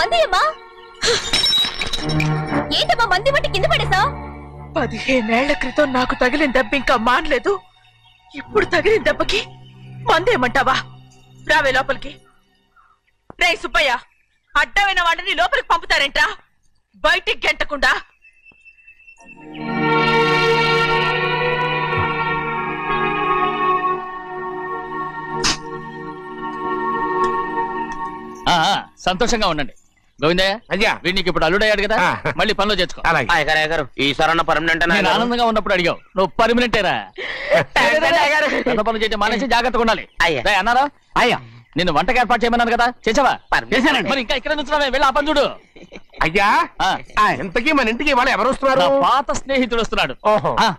మంది అమ్మా ఏంటమ్మా మంది బట్టి కింద పడేసా 15 ఏళ్ల క్రితం నాకు తగిలిన దెబ్బ ఇంకా మానలేదు. ఇప్పుడు తగిలిన దెబ్బకి మందేమంటావా? రావే లోపలికి. రే సుబ్బయ్య, అడ్డమైన వాడిని లోపలికి పంపుతారేంట్రా? బయటికి గెంటకుండా. సంతోషంగా ఉండండి. గోవిందయ్య, అయ్యా, వీడికి ఇప్పుడు అల్లుడయ్యాడు కదా, మళ్ళీ పనిలో చేర్చుకో. ఈసారన్నా పర్మనెంట్ నేను ఆనందంగా ఉన్నప్పుడు అడిగావు, నువ్వు పర్మనెంటేరా. పెద్ద పనులు చేయడం మానేసి జాగ్రత్తగా ఉండాలి. అన్నారా? అయ్యా, నిన్ను వంటకి ఏర్పాటు చేయమన్నాను కదా, చేసావా? మరి ఇంకా ఇక్కడ నుంచున్నావే, వెళ్ళి ఆ పని చూడు. అయ్యా, ఇంతకీ మన ఇంటికి వాళ్ళు ఎవరు వస్తున్నారు? పాత స్నేహితుడు వస్తున్నాడు.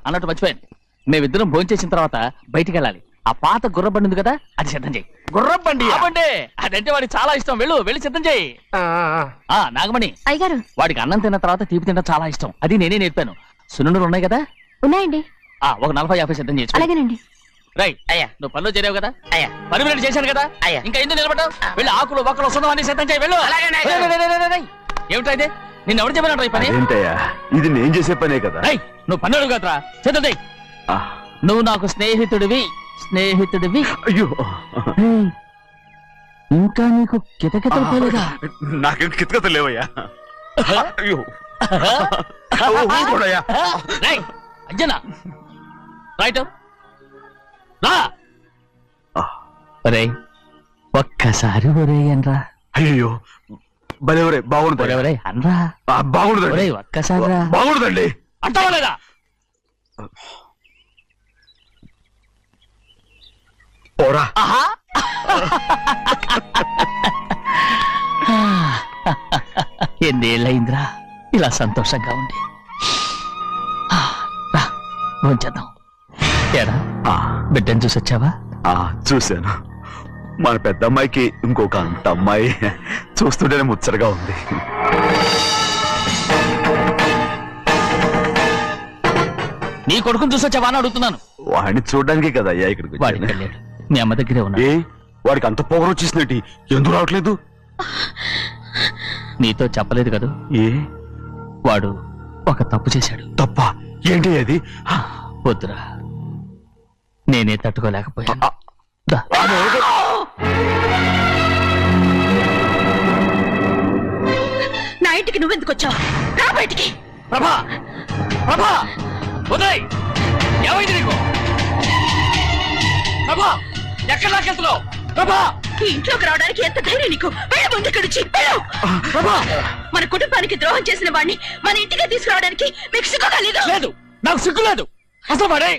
అన్నట్టు మర్చిపోయాను, మేమిద్దరం భోజనం చేసిన తర్వాత బయటికి వెళ్ళాలి. ఆ పాత గుర్రబండి ఉంది కదా, అది సిద్ధం చేయి. గుర్రబండి? అదంటే వాడికి చాలా ఇష్టం. వెళ్ళి సిద్ధం చేయి. నాగమణి, అయ్యగారు, వాడికి అన్నం తిన్న తర్వాత తీపి తినడం చాలా ఇష్టం. అది నేనే నేర్పాను. సున్నుండలు ఉన్నాయి కదా? ఉన్నాయండి. ఒక 40-50 సిద్ధం చేసి. అలాగేనండి. రైట్ అయ్యా, నువ్వు పనిలో చేరావు కదా, అయ్యా పర్మనెంట్ చేశాను కదా, అయ్యా ఇంకా ఎందుకు నిలబడ్డావు? వెళ్ళి ఆకులు ఒక్కలు సున్నం అన్ని సిద్ధం చేయి. వెళ్ళు. ఏమిటైతే నిన్ను ఎవరు చెప్పినట్టు ఈ పని? ఇది నేను చేసే పనే కదా. నువ్వు పని అడుగు కదరా, సిద్ధం చేయి. నువ్వు నాకు స్నేహితుడివి. అయ్యో, ఇంకా నీకు కితకితలు పోలేదా? నాకేం కితకత లేవయ్యా. అయ్యో అంజనా, రైట్ రా. ఒక్కసారి ఒరే అనరా. అయ్యో భలే బాగుంటుంది. అనరా, బాగుంటుంది. ఒక్కసారి బాగుంటుందండి. అంటావా లేదా? పోరా. ఎన్నేళ్ళయిందిరా ఇలా సంతోషంగా ఉండి. చేద్దాం. ఏడా బిడ్డను చూసొచ్చావా? చూశాను. మన పెద్ద అమ్మాయికి ఇంకొక అంత అమ్మాయి చూస్తుంటేనే ముచ్చటగా ఉంది. నీ కొడుకుని చూసొచ్చావా అని అడుగుతున్నాను. వాడిని చూడడానికి కదా అయ్యా ఇక్కడికి. మీ అమ్మ దగ్గరే ఉన్నా. వాడికి అంత పొగరు వచ్చేసినట్టు ఎందుకు రావట్లేదు? నీతో చెప్పలేదు కదా. వాడు ఒక తప్పు చేశాడు. తప్ప ఏంటి అది? వద్దురా, నేనే తట్టుకోలేకపోయాను. నా ఇంటికి నువ్వెందుకు వచ్చావు? రా బయటికి. ప్రభా, ప్రభా, ఉదయ్, ఏమైంది నీకు? ప్రభా, ఎక్కడ నాకెళ్తున్నావు? ప్రభా, ఈ ఇంట్లోకి రావడానికి ఎంత ధైర్యం నీకు? వెళ్ళ ముందు ఇక్కడి నుంచి. మన కుటుంబానికి ద్రోహం చేసిన వాడిని మన ఇంటికి తీసుకురావడానికి మీకు సిగ్గు కాలేదు? లేదు, నాకు సిగ్గు లేదు అసలు. వాడే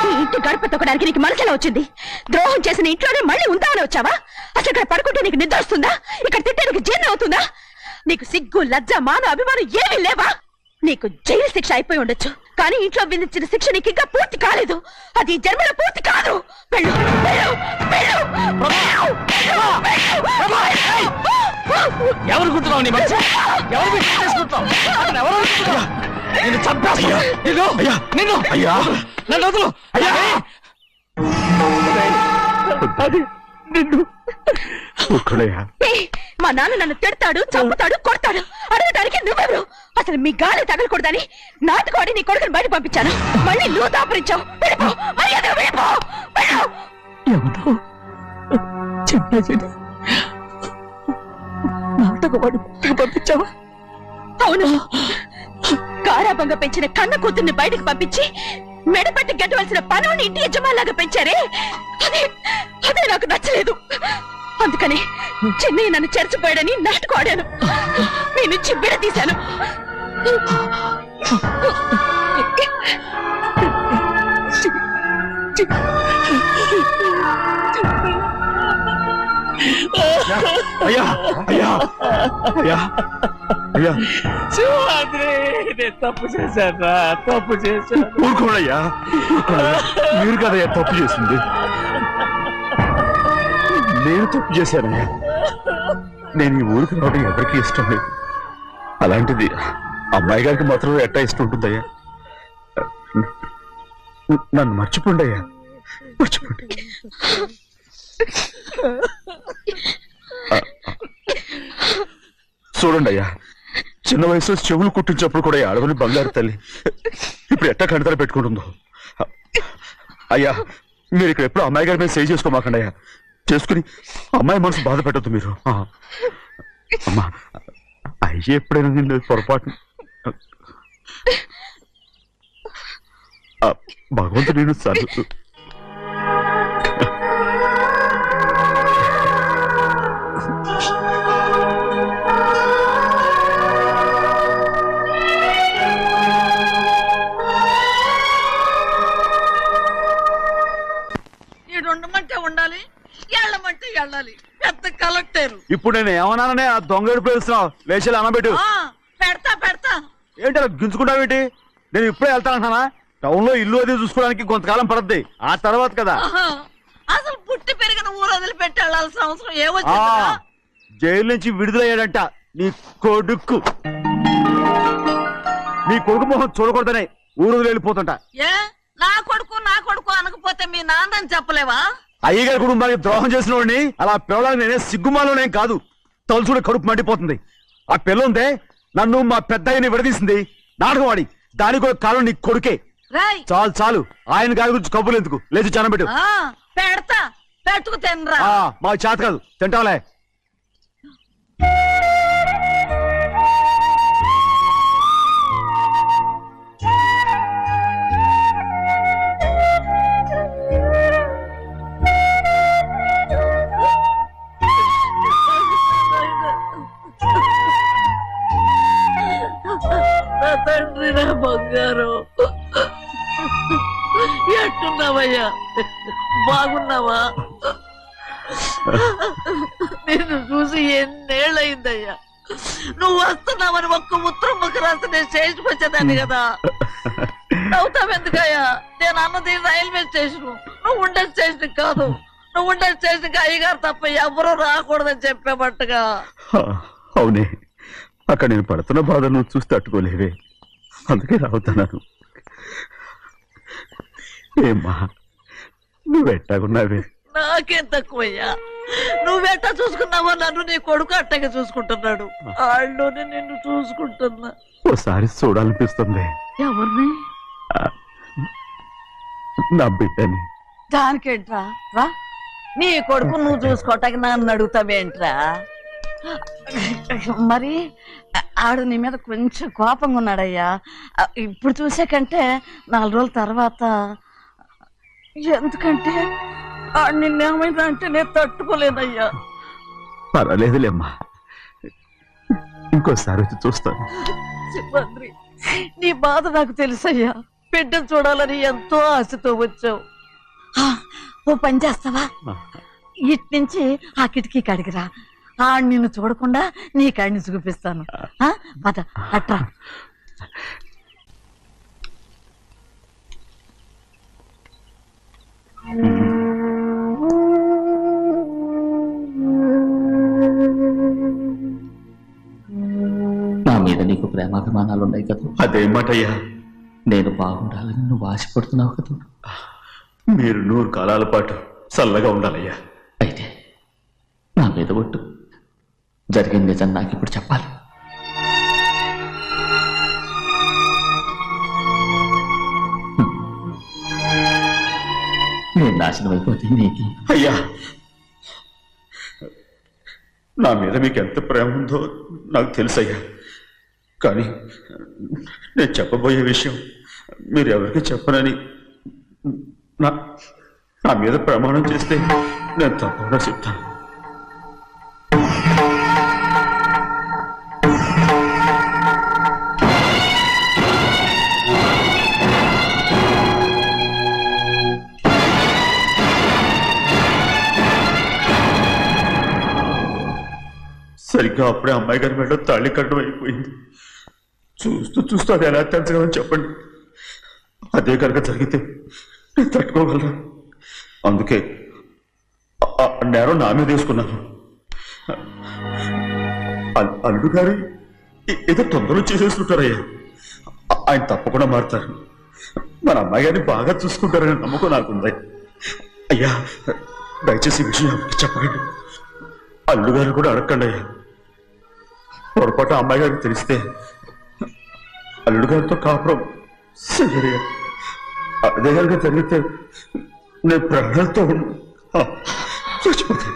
ఈ ఇంటి గడప తొక్కడానికి నీకు మనసులో వచ్చింది. ద్రోహం చేసిన ఇంట్లోనే మళ్ళీ ఉందామని వచ్చావా? అసలు ఇక్కడ పడుకుంటే నీకు నిద్ర వస్తుందా? ఇక్కడ తింటే నీకు జీర్ణం అవుతుందా? నీకు సిగ్గు, లజ్జ, మాన, అభిమానం ఏమీ లేవా? నీకు జైలు శిక్ష అయిపోయి ఉండొచ్చు, కానీ ఇంట్లో విధించిన శిక్ష నీకు ఇంకా పూర్తి కాలేదు. అది జన్మలో పూర్తి కాదు. వెళ్ళు, వెళ్ళు, వెళ్ళు. ఎవరు గుర్తున్నావు? నీ మంచి ఎవరు చేసుకుంటావు? నిన్ను చంపేస్తా. నిన్ను నన్ను వదులు. మా నాన్న నన్ను తిడతాడు, చంపుతాడు, కొడతాడు. అడగడానికి నువ్వెవరు? అసలు మీ గాలి తగలకూడదని నాటుకోడి నీ కొడుకుని బయట పంపించాను. మళ్ళీ నువ్వు దాపరించావు. పంపించావా? అవును, గారాబంగా పెంచిన కన్న కూతుర్ని బయటకు పంపించి మెడపట్టి గెట్టవలసిన పనుని ఇంటి యజమానిలాగా పెంచారే, అదే నాకు నచ్చలేదు. అందుకని చెన్నై నన్ను చేర్చిపోయాడని నాటకం ఆడాను. మీ నుంచి విడదీశాను. అయ్యా, అయ్యా, అయ్యా, అయ్యా, తప్పు చేశాను, తప్పు చేశాను. ఊరుకోడయ్యా, మీరు కదయ్యా తప్పు చేసింది. నేను తప్పు చేశానయ్యా. నేను ఈ ఊరికి రావడం ఎవరికి ఇష్టం లేదు. అలాంటిది అమ్మాయి గారికి మాత్రం ఎట్టా ఇష్టం ఉంటుందయ్యా. నన్ను మర్చిపోండి అయ్యా, మర్చిపోండి. చూడండి అయ్యా, చిన్న వయసులో చెవులు కుట్టించినప్పుడు కూడా ఆడవని బంగారు తల్లి ఇప్పుడు ఎట్టా కంటతల పెట్టుకుంటుందో. అయ్యా, మీరు ఇక్కడ ఎప్పుడు అమ్మాయి గారి మీద సేవ్ చేసుకోమాకండి అయ్యా. చేసుకుని అమ్మాయి మనసు బాధ పెట్టద్దు మీరు. అమ్మా, అయ్యే ఎప్పుడైనా నేను పొరపాటు భగవంతుడు నేను చదువు. ఉండమంటే ఉండాలి, వెళ్ళమంటే వెళ్ళాలి. పెద్ద కలెక్టర్. ఇప్పుడు నేను ఏమన్నాననే ఆ దొంగ ఎడుపు వేస్తున్నావు. లేచేలా అనబెట్టు. పెడతా పెడతా. ఏంటి అలా గించుకుంటావేంటి? నేను ఇప్పుడే వెళ్తానంటానా? టౌన్ లో ఇల్లు అది చూసుకోవడానికి కొంతకాలం పడద్ది, ఆ తర్వాత కదా. అసలు పుట్టి పెరిగిన ఊరు వదిలిపెట్టి వెళ్ళాల్సిన అవసరం ఏమొచ్చిందా? జైలు నుంచి విడుదలయ్యాడంట నీ కొడుకు. నీ కొడుకు మొహం చూడకూడదనే ఊరు వదిలి వెళ్ళిపోతుంట. ఏ నా కొడుకు అనకపోతే మీ నాన్నని చెప్పలేవా? అయ్యగారి కుటుంబానికి ద్రోహం చేసిన వాడిని అలా పిల్లడానికి నేనే సిగ్గుమాలోనేం కాదు, తలుచుకుంటే కడుపు మండిపోతుంది. ఆ పిల్లందే నన్ను మా పెద్దయ్యని విడదీసింది, నాటకం ఆడి. దానికి కూడా కారణం నీ కొడుకే. చాలు చాలు, ఆయన గారి గురించి కబుర్లు ఎందుకు, లేచి చనబెట్టు. పెడతా, పెట్టుకు తినరా. మా చేత కాదు, తింటాంలే. తండ్రి, నా బంగారు, ఎట్టున్నావయ్యా? బాగున్నావా? నిన్ను చూసి ఎన్నేళ్ళయిందయ్యా. నువ్వు వస్తున్నావని ఒక్క ఉత్తరం ముక్క రాస్తే నేను స్టేషన్కి వచ్చేదాన్ని కదా. నవ్వుతావెందుకయ్యా? నేను అన్నది రైల్వే స్టేషన్, నువ్వు ఉండే స్టేషన్ కాదు. నువ్వు ఉండే స్టేషన్కి అయ్యగారు తప్ప ఎవరూ రాకూడదని చెప్పేమట్టుగా. అవునే, అక్కడ నేను పడుతున్న బాధ నువ్వు చూసి తట్టుకోలేవే, అందుకే రావుతున్నాను. ఏమ్మా, నువ్వెట్టాగున్నావే? నాకేం తక్కువయ్యా. నువ్వెట్టా చూసుకున్నావో నన్ను నీ కొడుకు అట్టగా చూసుకుంటున్నాడు. వాళ్ళలోనే నిన్ను చూసుకుంటున్నా. ఓసారి చూడాలనిపిస్తుంది. ఎవరిని? నా బిడ్డని. దానికేంట్రా? రా, నీ కొడుకు నువ్వు చూసుకోవటానికి నన్ను అడుగుతావేంట్రా? మరి ఆడు నీ మీద కొంచెం కోపంగా ఉన్నాడయ్యా. ఇప్పుడు చూసే కంటే 4 రోజుల తర్వాత. ఎందుకంటే ఆడు నిన్నేమైందా అంటే నేను తట్టుకోలేదయ్యా. పర్వాలేదులేమ్మా, ఇంకోసారి వచ్చి చూస్తాను. సిబ్బంది, నీ బాధ నాకు తెలుసయ్యా. బిడ్డను చూడాలని ఎంతో ఆశతో వచ్చావు. ఓ పని చేస్తావా? ఇటు నుంచి ఆ కిటికీ కడిగిరా. ఆడు నిన్ను చూడకుండా నీ కాడిని చూపిస్తాను. పద అట్రా. నా మీద నీకు ప్రేమాభిమానాలు ఉన్నాయి కదా. అదేమాటయ్యా? నేను బాగుండాలని నువ్వు ఆశపడుతున్నావు కదా. మీరు 100 కాలాల పాటు చల్లగా ఉండాలయ్యా. అయితే నా మీద ఒట్టు, జరిగింది నిజం నాకు ఇప్పుడు చెప్పాలి. నేను నాశనం అయిపోతే నీకు. అయ్యా, నా మీద మీకు ఎంత ప్రేమ ఉందో నాకు తెలుసయ్యా. కానీ నేను చెప్పబోయే విషయం మీరు ఎవరికి చెప్పనని నా మీద ప్రమాణం చేస్తే నేను తప్పకుండా చెప్తాను. సరిగ్గా అప్పుడే అమ్మాయి గారి మెడలో తాళి కట్టడం అయిపోయింది. చూస్తూ చూస్తూ అది ఎలా తెంచగలని చెప్పండి. అదే కనుక జరిగితే నేను తట్టుకోగలను. అందుకే నేరం నా మీద తీసుకున్నాను. అల్లుడు గారు ఏదో తొందరలో చేసేసుకుంటారయ్యా. ఆయన తప్పకుండా మారుతారు. మన అమ్మాయి గారిని బాగా చూసుకుంటారనే నమ్మకం నాకుంది. అయ్యా, దయచేసి ఈ విషయం ఎవరికి చెప్పకండి. అల్లుడు గారు కూడా అడగండి అయ్యా. పొరపాటు అమ్మాయి గారికి తెలిస్తే అల్లుడు గారితో కాపురం సరిగా అదే గారికి జరిగితే నేను ప్రాణాలతో చచ్చిపోతాను.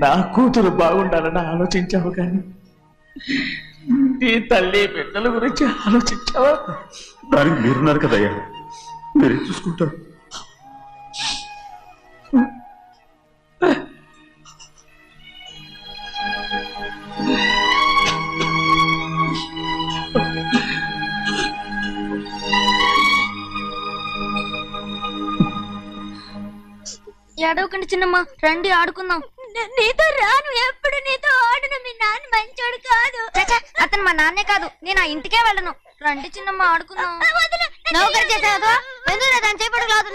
నా కూతురు బాగుండాలని ఆలోచించావు కానీ నీ తల్లి బిడ్డల గురించి ఆలోచించావా? దానికి మీరున్నారు కదయ్యా, మీరే చూసుకుంటారు. ఏడవకండి చిన్నమ్మ, రండి ఆడుకుందాం. నీతో రాను, ఎప్పుడు నీతో ఆడను. మీ నాన్న మంచోడు కాదు. అతను మా నాన్నే కాదు, నేను ఆ ఇంటికే వెళ్ళను. రండి చిన్నమ్మ ఆడుకుందాం. నౌకరు చేసావు ఎందుకు దాని చేపడు కాదు.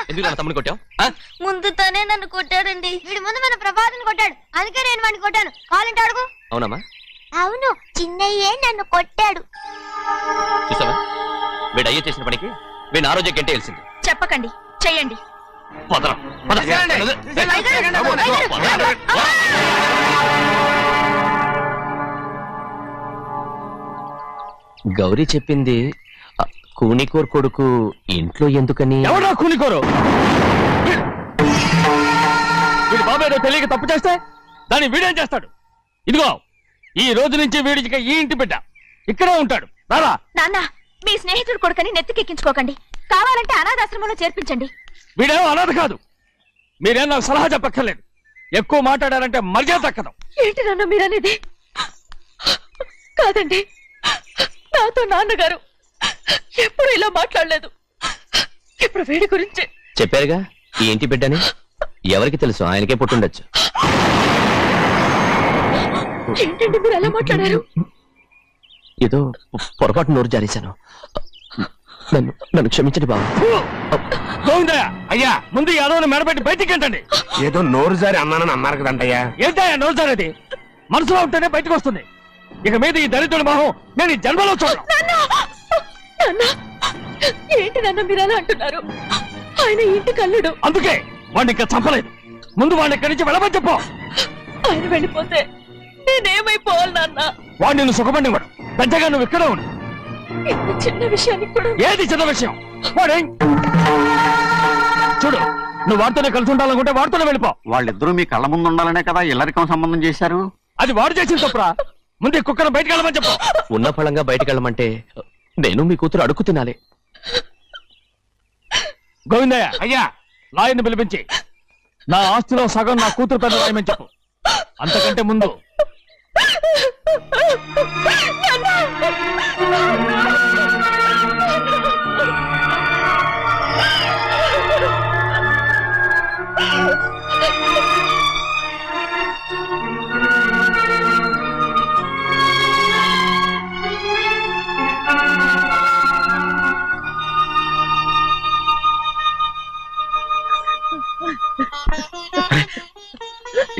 ఎందుకు తమ్ముని కొట్టావు? ముందు తనే నన్ను కొట్టాడండి. వీడి ముందు మన ప్రభాతం కొట్టాడు, అందుకే నేను వాడిని కొట్టాను. కావాలంటే అడుగు. అవునమ్మా, అవును, చిన్నయ్యే నన్ను కొట్టాడు. చూసావా వీడు అయ్యే చేసిన పనికి వీడిని ఆరోగ్యం కంటే తెలిసింది. చెప్పకండి, చెయ్యండి. గౌరీ చెప్పింది కూనికోర్ కొడుకు ఇంట్లో ఎందుకని. ఎవరా కూనికోరు? వీడి బాబు ఏదో తెలియక తప్పు చేస్తే దాన్ని వీడేం చేస్తాడు? ఇదిగో ఈ రోజు నుంచి వీడికి ఈ ఇంటి బిడ్డ ఇక్కడే ఉంటాడు. రారా. నాన్న, మీ స్నేహితుడు కొడుకని నెత్తికెక్కించుకోకండి. కావాలంటే అనాథాశ్రమంలో చేర్పించండి. వీడేమో అనాథ కాదు. మీరేం నాకు సలహా చెప్పక్కర్లేదు. ఎక్కువ మాట్లాడారంటే మర్యాద తక్కదు. ఏంటి నాన్న మీరనేది? కాదండి, నాతో నాన్నగారు ఎప్పుడు ఇలా మాట్లాడలేదు. ఇప్పుడు వీడి గురించి చెప్పారుగా ఈ ఇంటి బిడ్డని. ఎవరికి తెలుసు, ఆయనకే పుట్టుండొచ్చు. ఏంటండి మీరు ఎలా మాట్లాడారు? ఏదో పొరపాటు నోరు జారేశాను. నన్ను క్షమించండి బాబు. గోవిందయ్య, అయ్యా ముందు ఈ అడవుని మెడబెట్టి బయటికి ఏంటండి? ఏదో నోరు జారి అన్నానని అన్నారు కదంటయ్యా. ఏంటయ్యా నోరు జారేది? మనసులో ఉంటేనే బయటకు వస్తుంది. ఇక మీద ఈ దరిద్రుడి మొహం నేను ఈ జన్మలో చూడను. ఏంటి నాన్న మీరు అలా అంటున్నారు? ఆయన ఇంటి కల్లుడు. అందుకే వాడిని ఇంకా చంపలేదు. ముందు వాడిని ఇక్కడి నుంచి వెళ్ళమని చెప్పు. ఆయన వెళ్ళిపోతే నేనేమైపోవాలి నాన్న? వాడిని నువ్వు సుఖపడివాడు. పెద్దగా నువ్వు ఇక్కడే ఉండు. ఇంత చిన్న విషయానికి కూడా. ఏది చిన్న విషయం? వాడే చూడు, నువ్వు వాడితోనే కలిసి ఉండాలనుకుంటే వాడితోనే వెళ్ళిపో. వాళ్ళిద్దరూ మీ కళ్ళ ముందు ఉండాలనే కదా ఇల్లరికం సంబంధం చేశారు. అది వాడు చేసిన తప్పురా. ముందు ఈ కుక్కను బయటకు వెళ్ళమని చెప్పు. ఉన్న ఫలంగా బయటకు వెళ్ళమంటే నేను మీ కూతురు అడుగు తినాలి. గోవిందయ్య, అయ్యా లాయర్ని పిలిపించి నా ఆస్తిలో సగం నా కూతురు పెద్ద రాయమని చెప్పు. అంతకంటే ముందు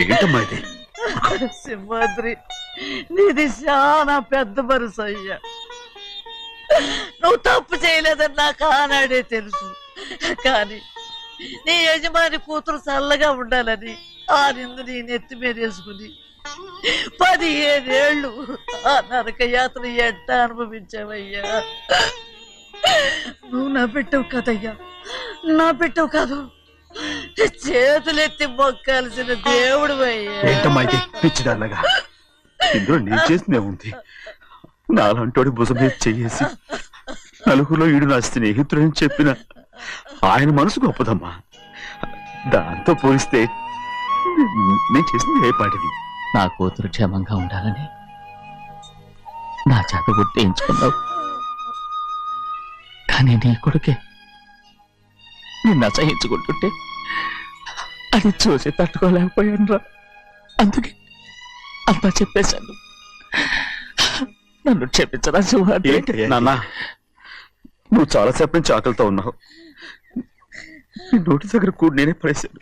ఏంటమ్మా ఇది? సింహాద్రి, నీది చాలా పెద్ద మనసు అయ్యా. నువ్వు తప్పు చేయలేదని నాకు ఆనాడే తెలుసు. కానీ నీ యజమాని కూతురు చల్లగా ఉండాలని ఆ నిందు నీ నెత్తి మీద వేసుకుని 15 ఏళ్ళు ఆ నరక యాత్ర ఎట్ట అనుభవించావయ్యా. నువ్వు నా పెట్టవు కదయ్యా, నా పెట్టవు కాదు, చేతులెత్తి మొక్కాల్సిన దేవుడు అయ్యా. ఏంటమ్మా ఇది పిచ్చిదాన్నగా? ఇందులో నేను చేసినే ఉంది. నాలంటోడి భుజం మీద చెయ్యేసి నలుగురిలో ఈడు నా స్నేహితుడని చెప్పిన ఆయన మనసు గొప్పదమ్మా. దాంతో పోలిస్తే నేను చేసింది ఏ పాటిది? నా కూతురు క్షేమంగా ఉండాలని నా చేత గుర్తించుకున్నావు. కానీ నీ కొడుకే నిన్ను అసహించుకుంటుంటే అది చూసి తట్టుకోలేకపోయాను రా. అందుకే అంతా చెప్పేశాను. నన్ను క్షమించరా సింహాద్రి. నాన్న, నువ్వు చాలాసేపు నుంచి ఆకలితో ఉన్నావు. నీ నోటి దగ్గర కూడా నేనే పడేశాను.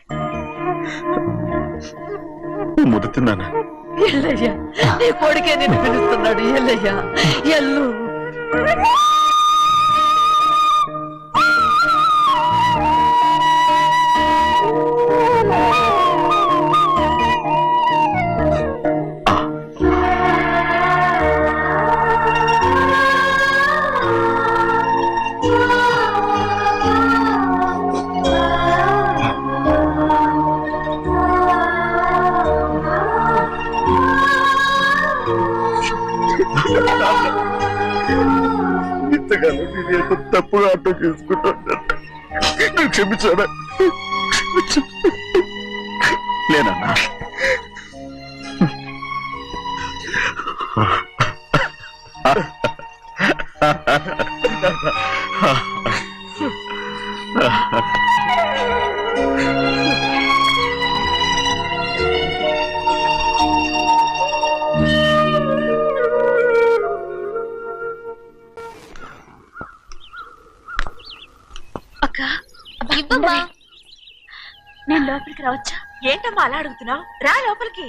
ముద్దు తిన్నానా? ఎల్లయ్యా నీ కొడుకే నిన్ను పిలుస్తున్నాడు ఎల్లయ్యా ఎల్లు ఇంతకాలం నేను ఎంత తప్పుగా అర్థం చేసుకుంటాను నువ్వు క్షమించానా లేనన్నా అక్క ఇవ్వమ్మా. నేను లోపలికి రావచ్చా? ఏంటమ్మా అలా అడుగుతున్నావు? రా లోపలికి.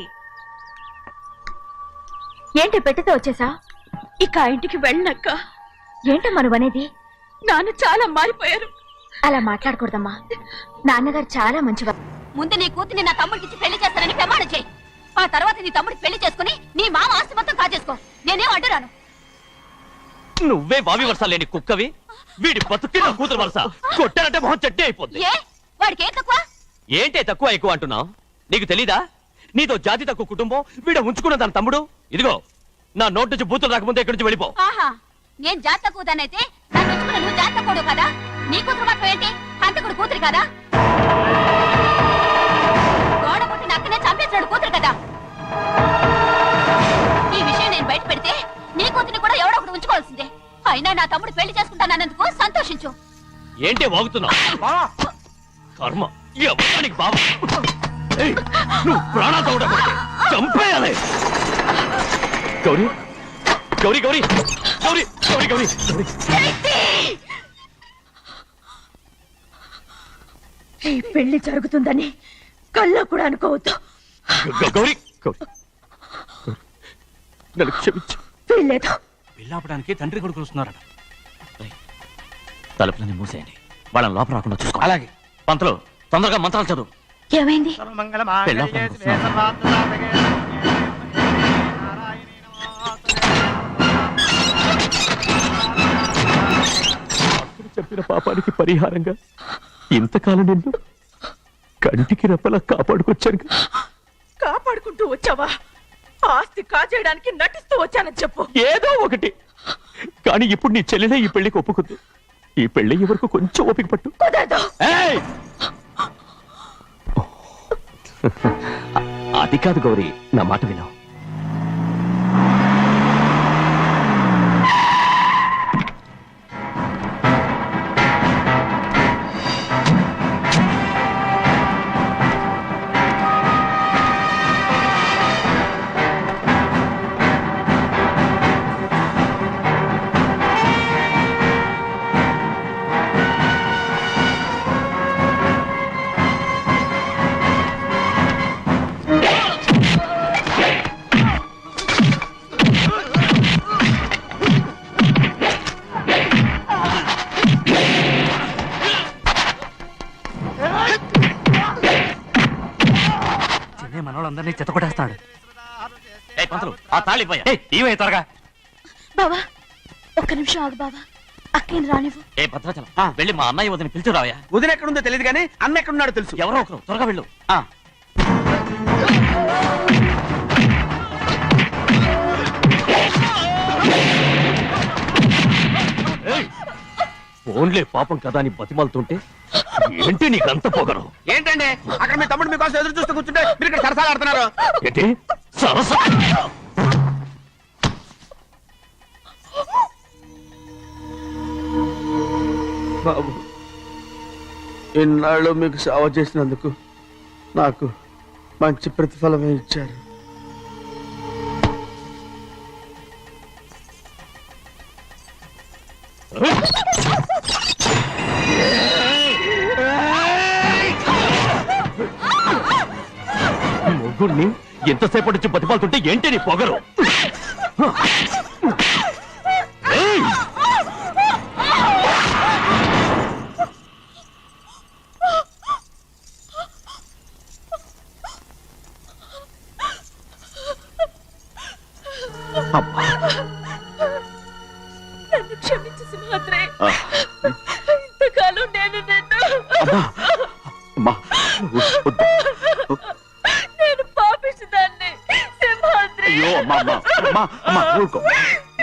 ఏంటి పెట్టితే వచ్చేసా? ఇక ఆ ఇంటికి వెళ్ళనక్క. ఏంటమ్మా నువ్వు అనేది? నాన్న చాలా మారిపోయారు. అలా మాట్లాడకూడదమ్మా. నాన్నగారు చాలా మంచివారు. ముందు నీ కూతుర్ని నా తమ్ముడికి పెళ్లి చేస్తానని ప్రమాణం చేయి. ఆ తర్వాత నీ తమ్ముడికి పెళ్లి చేసుకుని నీ మామ ఆస్తి మొత్తం కాజేసుకో. నేనేం అడ్డురాను. నువ్వే బావి వరుస లేని కుక్కవి, వీడి బతుక్కి నా కూతురు వరుస. కొట్టానంటే మొహం చట్నీ అయిపోద్ది. ఏ వాడికి ఏం తక్కువ? ఏంటే తక్కువ ఎక్కువ అంటున్నావు? నీకు తెలీదా? నీతో జాతి తక్కువ కుటుంబం, వీడ ఉంచుకున్న దాని తమ్ముడు. ఇదిగో నా నోటి నుంచి బూతులు రాకముందే ఇక్కడి నుంచి వెళ్ళిపో. ఆహా, నేను జాత కూదానైతే నన్ను ఉంచుకున్న నువ్వు జాత కూడు కదా. నీ కూతురు మాత్రం ఏంటి? హంతకుడు కూతురు కదా. గోడ పుట్టి నక్కనే చంపేసినాడు కూతురు కదా. ఈ విషయం నేను బయట పెడితే నీ కూతురిని కూడా ఎవడో ఒకటి ఉంచుకోవాల్సిందే. అయినా నా తమ్ముడు పెళ్లి చేసుకుంటానన్నందుకు సంతోషించు. ఏంటి వాగుతున్నావు? కర్మ ఎవరికి బావ. ఏయ్, నువ్వు ప్రాణాలతో ఉండకూడదు. చంపేయాలి. గౌరీ గౌరీ గౌరీ గౌరీ గౌరీ గౌరీ ఈ పెళ్లి జరుగుతుందని కల్లో కూడా అనుకోవద్దు. గౌరీ గౌరీ నన్ను క్షమించు. వీల్లేదు. పెళ్ళాపడానికి తండ్రి కొడుకులు వస్తున్నారట. తలుపులని మూసేయండి, వాళ్ళని లోపల రాకుండా చూసుకో. అలాగే. పంతులు తొందరగా మంత్రాలు చదువు. ఏమైంది? చెప్పిన పాపానికి పరిహారంగా ఇంతకాలం నిన్ను కంటికి రెప్పలా కాపాడుకొచ్చాను. కాపాడుకుంటూ వచ్చావా? ఆస్తి కాజేయడానికి నటిస్తూ వచ్చానని చెప్పు. ఏదో ఒకటి. కానీ ఇప్పుడు నీ చెల్లెలే ఈ పెళ్లికి ఒప్పుకుంది. ఈ పెళ్లి వరకు కొంచెం ఓపిక పట్టు. ఏయ్! అది కాదు గౌరీ, నా మాట విను. మనోళ్ళందరినీ చెత్తకొట్టేస్తాడు. ఆ తాళి ఇవే త్వరగా. బావా ఒక్క నిమిషం ఆగు బావా. అక్కేం రానివ్వు. ఏ భద్రాచలం వెళ్ళి మా అన్నయ్య వదిన పిలిచిరావయ్యా. వదిన ఎక్కడుందో తెలియదు కానీ అన్న ఎక్కడున్నాడో తెలుసు. ఎవరో ఒకరు త్వరగా వెళ్ళు. ఫోన్లే పాపం కదా అని బతిమాలుతుంటే ఏంటి నీకంత పొగరు? ఏంటండి అక్కడ మీ తమ్ముడు మీకోసం ఎదురు చూస్తూ కూర్చుంటే మీరు ఇక్కడ సరసాలు ఆడుతున్నారు. ఏంటి సరస? బాబు, ఇన్నాళ్ళు మీకు సేవ చేసినందుకు నాకు మంచి ప్రతిఫలమే ఇచ్చారు. నలుగురిని ఎంతసేపటి నుంచి బతిపాలుతుంటే ఏంటి నీ పొగరు? ఏయ్! అమ్మా, నన్ను క్షమించు సింహాద్రి. ఇంతకాలం నేను నిన్ను అమ్మా, అమ్మా, వద్దు. నేను పాపిస్తుదాన్ని సింహాద్రి. అయ్యో అమ్మా, అమ్మా, అమ్మా, అమ్మా, ఊరుకో.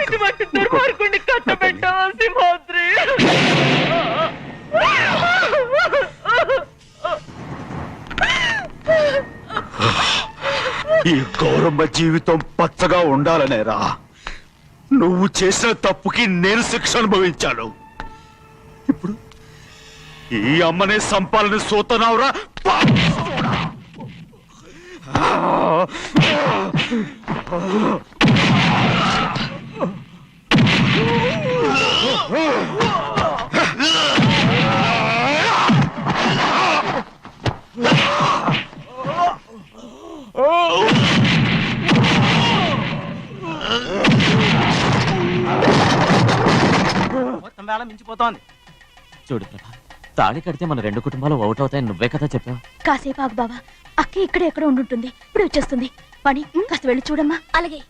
ఇటువంటి దుర్మార్గుడిని కట్టబెట్టావా సింహాద్రి? ఈ గౌరమ్మ జీవితం పచ్చగా ఉండాలనేరా నువ్వు చేసిన తప్పుకి నేను శిక్ష అనుభవించాను. ఇప్పుడు ఈ అమ్మనే సంపాలని సోతనావురా పాపిస్తోడా. మొత్తం వేళ మించిపోతోంది. చూడు ప్రభా, తాళి కడితే మన రెండు కుటుంబాలు అవుట్ అవుతాయని నువ్వే కదా చెప్పావు. కాసేపు ఆగు బావా, అక్క ఇక్కడే ఎక్కడ ఉండుంటుంది, ఇప్పుడు వచ్చేస్తుంది. పని కాస్త వెళ్ళి చూడమ్మా. అలాగే.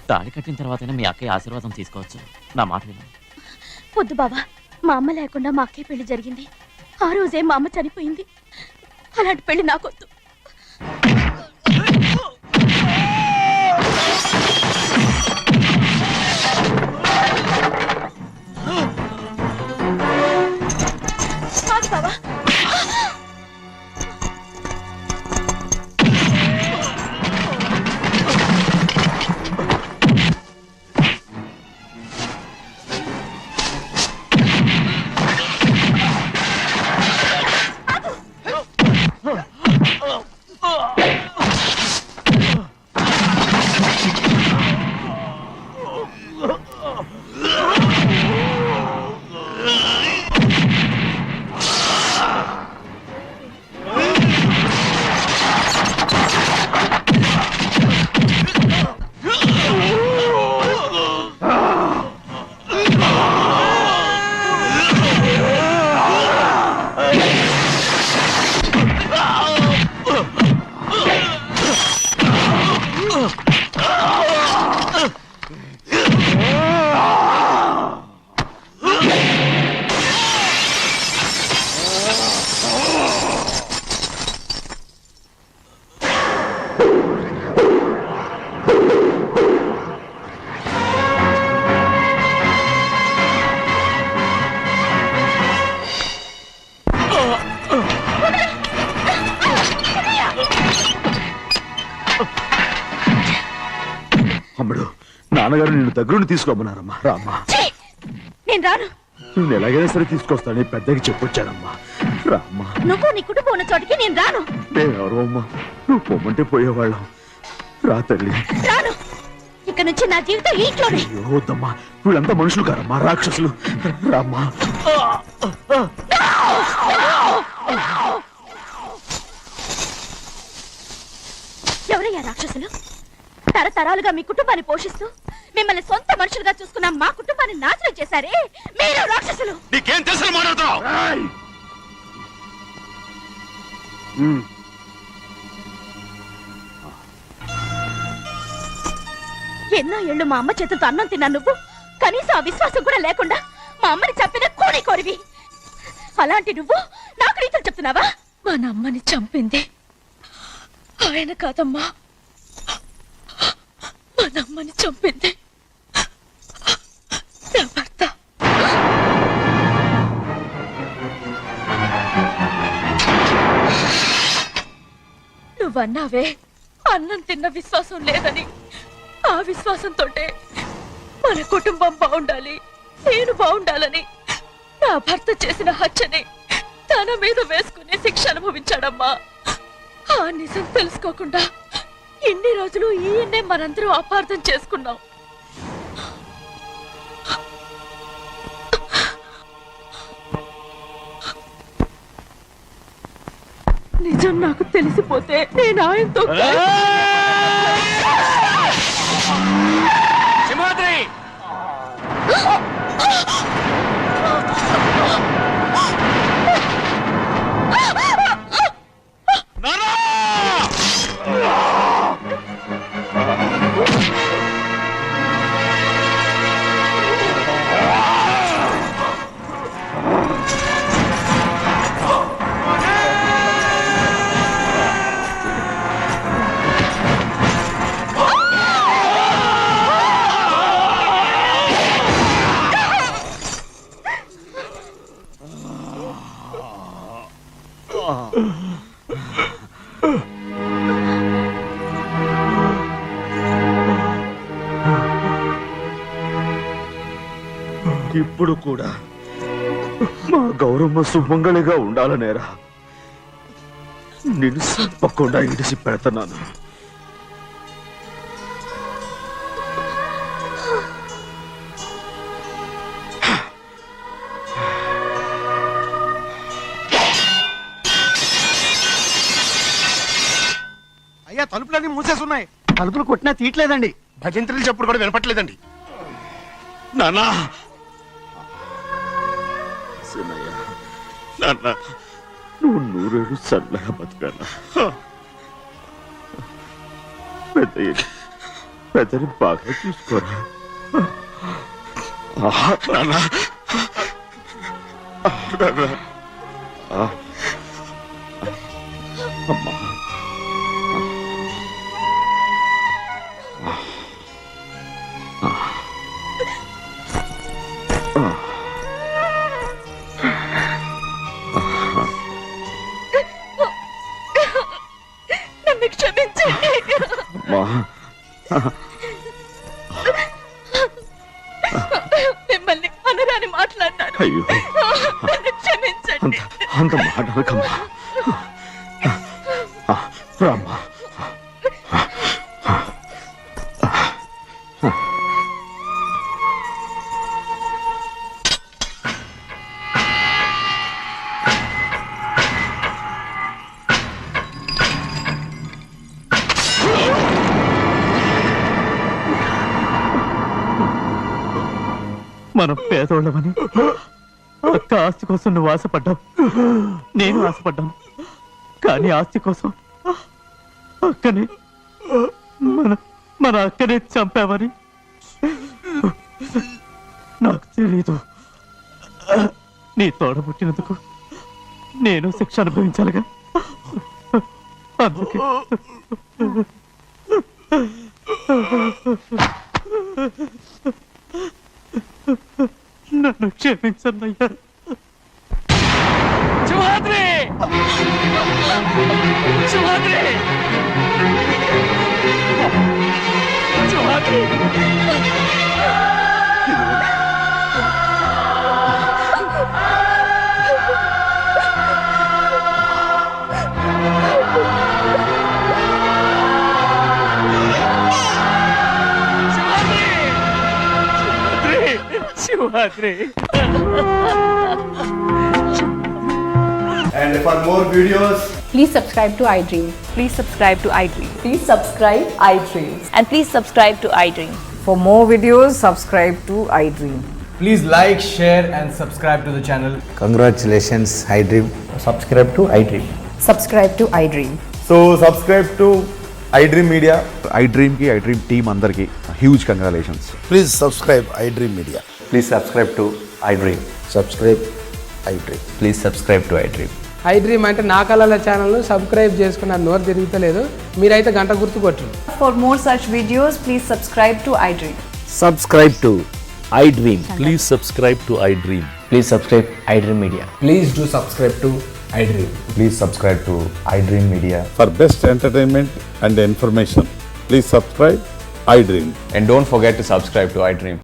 తాళి కట్టిన తర్వాతనే మీ అక్కయ్య ఆశీర్వాదం తీసుకోవచ్చు. నా మాట విను. వద్దు బావా, మా అమ్మ లేకుండా మా అక్కయ్య పెళ్లి జరిగింది. ఆ రోజే మా అమ్మ చనిపోయింది. అలాంటి పెళ్లి నాకొద్దు. కాదు బావా. అమ్ముడు, నాన్నగారు నిన్ను దగ్గరుండి తీసుకోమన్నారమ్మా. రామ్మా. నేను రాను. నేను ఎలాగైనా సరే తీసుకొస్తానని పెద్దకి చెప్పొచ్చానమ్మా. రామ్మా. నువ్వు నీ కుటుంబం ఉన్న చోటికి నేను రాను. నేనెవరు అమ్మా? నువ్వు పొమ్మంటే పోయేవాళ్ళం. రా తల్లి. రాను. ఇక నుంచి నా జీవితం ఈ ఇంట్లోనే. అయ్యో వద్దమ్మా, వీళ్ళంతా మనుషులు కారమ్మా, రాక్షసులు. రామ్మా. ఎవరయ్యా రాక్షసులు? తరతరాలుగా మీ కుటుంబాన్ని పోషిస్తూ మిమ్మల్ని సొంత మనుషులుగా చూసుకున్న మా కుటుంబాన్ని నాశనం చేశారే మీరు రాక్షసులు. నీకేం తెలుసు మాట్లాడుతున్నావు? ఎన్నో ఏళ్ళు మా అమ్మ చేతులతో అన్నం తిన్నా నువ్వు కనీసం ఆ విశ్వాసం కూడా లేకుండా మా అమ్మని చంపిన కోడి కోరివి. అలాంటి నువ్వు నాకు రీతులు చెప్తున్నావా? మా అమ్మని చంపింది ఆయన కాదమ్మా, మా అమ్మని చంపింది నా భర్త. నువ్వన్నావే అన్నం తిన్న విశ్వాసం లేదని. ఆ ఆ విశ్వాసంతో మన కుటుంబం బాగుండాలి, నేను బాగుండాలని నా భర్త చేసిన హత్యని తన మీద వేసుకునే శిక్ష అనుభవించాడమ్మా. ఆ నిజం తెలుసుకోకుండా ఇన్ని రోజులు ఈయన్నే మనందరూ అపార్థం చేసుకున్నాం. నిజం నాకు తెలిసిపోతే నేను ఆయనతో సింహాద్రి ఇప్పుడు కూడా మా గౌరమ్మ సుమంగళిగా ఉండాలనేరా నేను తప్పకుండా ఇడిసి పెడుతున్నాను. అయ్యా తలుపులన్నీ మూసేసున్నాయి. తలుపులు కొట్టినా తీయట్లేదండి. భజంత్రులు చెప్పుడు కూడా వినపట్లేదండి. నాన్నా సినయ్య, నాన్న నువ్వు 100 ఏళ్ళు చల్లగా బతుకన్నా. పెద్దని బాగా చూసుకోరా నాన్న. అమ్మా నన్ను క్షమించండి. మిమ్మల్ని అనరాని మాట్లాడినాను. అయ్యో నన్ను క్షమించండి. అంత మాటలకమ్మా. రామ్మా. మనం పేదోళ్ళమని అక్క ఆస్తి కోసం నువ్వు ఆశపడ్డావు, నేను ఆశపడ్డాను. కానీ ఆస్తి కోసం అక్కని మన అక్కనే చంపావని నాకు తెలీదు. నీ తోడబుట్టినందుకు నేను శిక్ష అనుభవించాలిగా. అందుకే నన్ను క్షమించన్నయ్యా. Simhadri Simhadri Simhadri Sivadri. And for more videos, Please subscribe to iDream. Please subscribe to iDream. Please subscribe iDream. And please subscribe to iDream. For more videos, subscribe to iDream. please like, share and subscribe to the channel. Congratulations, iDream. Subscribe to iDream. Subscribe to iDream. So, subscribe to iDream Media. iDream ki iDream team andarki huge congratulations. Please subscribe iDream Media. Please subscribe to iDream. Subscribe iDream. Please subscribe to iDream. iDream అంటే నా కళల channel subscribe చేసుకున్న నోరు తిరుగుతలేదు. మీరైతే గంట గుర్తు కొట్టండి. For more such videos, please subscribe to iDream. Subscribe to iDream. Please subscribe to iDream. Please subscribe iDream Media. Please do subscribe to iDream. Please subscribe to iDream Media. For best entertainment and information, please subscribe iDream. And don't forget to subscribe to iDream.